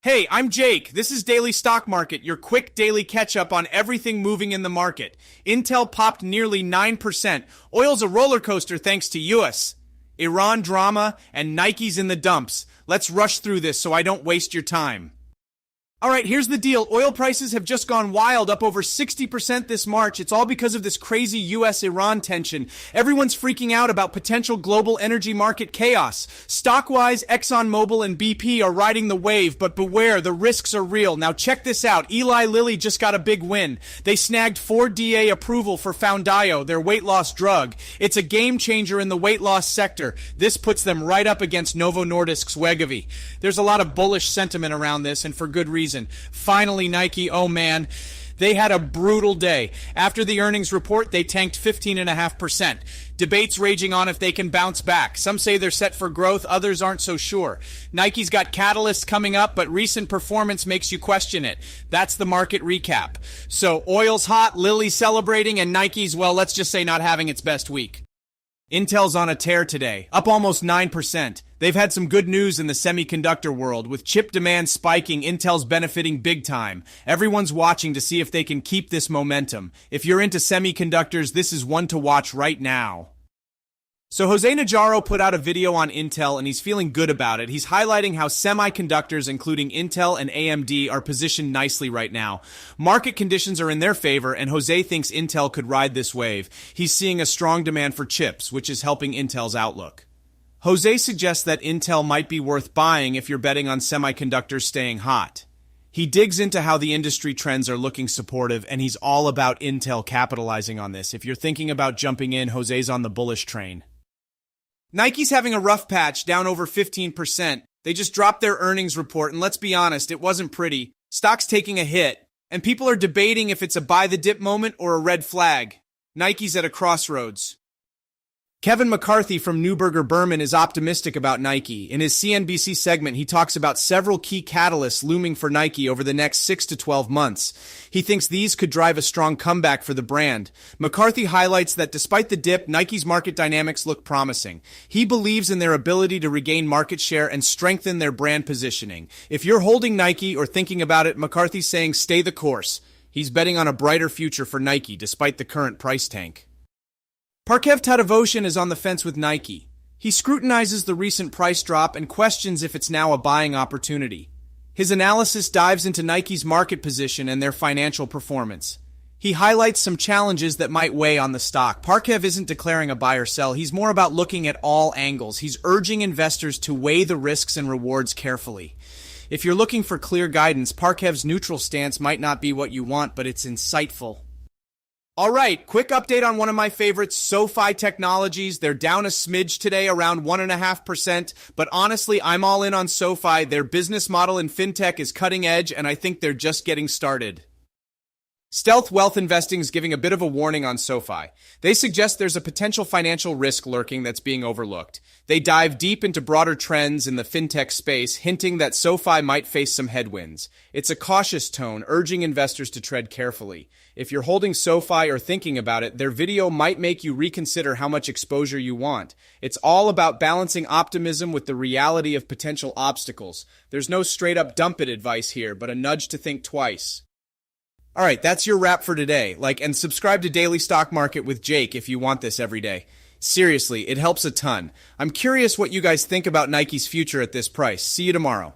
Hey, I'm Jake. This is Daily Stock Market, your quick daily catch-up on everything moving in the market. Intel popped nearly 9%. Oil's a roller coaster thanks to US. Iran drama and Nike's in the dumps. Let's rush through this so I don't waste your time. All right, here's the deal. Oil prices have just gone wild, up over 60% this March. It's all because of this crazy US-Iran tension. Everyone's freaking out about potential global energy market chaos. Stock-wise, ExxonMobil and BP are riding the wave, but beware, the risks are real. Now check this out. Eli Lilly just got a big win. They snagged 4DA approval for Foundayo, their weight loss drug. It's a game changer in the weight loss sector. This puts them right up against Novo Nordisk's Wegovy. There's a lot of bullish sentiment around this, and for good reason. Finally, Nike, oh man, they had a brutal day. After the earnings report, they tanked 15.5%. Debates raging on if they can bounce back. Some say they're set for growth, others aren't so sure. Nike's got catalysts coming up, but recent performance makes you question it. That's the market recap. So oil's hot, Lilly's celebrating, and Nike's, well, let's just say not having its best week. Intel's on a tear today, up almost 9%. They've had some good news in the semiconductor world. With chip demand spiking, Intel's benefiting big time. Everyone's watching to see if they can keep this momentum. If you're into semiconductors, this is one to watch right now. So Jose Najarro put out a video on Intel and he's feeling good about it. He's highlighting how semiconductors, including Intel and AMD, are positioned nicely right now. Market conditions are in their favor and Jose thinks Intel could ride this wave. He's seeing a strong demand for chips, which is helping Intel's outlook. Jose suggests that Intel might be worth buying if you're betting on semiconductors staying hot. He digs into how the industry trends are looking supportive, and he's all about Intel capitalizing on this. If you're thinking about jumping in, Jose's on the bullish train. Nike's having a rough patch, down over 15%. They just dropped their earnings report, and let's be honest, it wasn't pretty. Stock's taking a hit, and people are debating if it's a buy-the-dip moment or a red flag. Nike's at a crossroads. Kevin McCarthy from Neuberger Berman is optimistic about Nike. In his CNBC segment, he talks about several key catalysts looming for Nike over the next 6 to 12 months. He thinks these could drive a strong comeback for the brand. McCarthy highlights that despite the dip, Nike's market dynamics look promising. He believes in their ability to regain market share and strengthen their brand positioning. If you're holding Nike or thinking about it, McCarthy's saying stay the course. He's betting on a brighter future for Nike despite the current price tank. Parkev Tatevosian is on the fence with Nike. He scrutinizes the recent price drop and questions if it's now a buying opportunity. His analysis dives into Nike's market position and their financial performance. He highlights some challenges that might weigh on the stock. Parkev isn't declaring a buy or sell. He's more about looking at all angles. He's urging investors to weigh the risks and rewards carefully. If you're looking for clear guidance, Parkev's neutral stance might not be what you want, but it's insightful. All right, quick update on one of my favorites, SoFi Technologies. They're down a smidge today, around 1.5%, but honestly, I'm all in on SoFi. Their business model in fintech is cutting edge, and I think they're just getting started. Stealth Wealth Investing is giving a bit of a warning on SoFi. They suggest there's a potential financial risk lurking that's being overlooked. They dive deep into broader trends in the fintech space, hinting that SoFi might face some headwinds. It's a cautious tone, urging investors to tread carefully. If you're holding SoFi or thinking about it, their video might make you reconsider how much exposure you want. It's all about balancing optimism with the reality of potential obstacles. There's no straight-up dump it advice here, but a nudge to think twice. All right, that's your wrap for today. Like and subscribe to Daily Stock Market with Jake if you want this every day. Seriously, it helps a ton. I'm curious what you guys think about Nike's future at this price. See you tomorrow.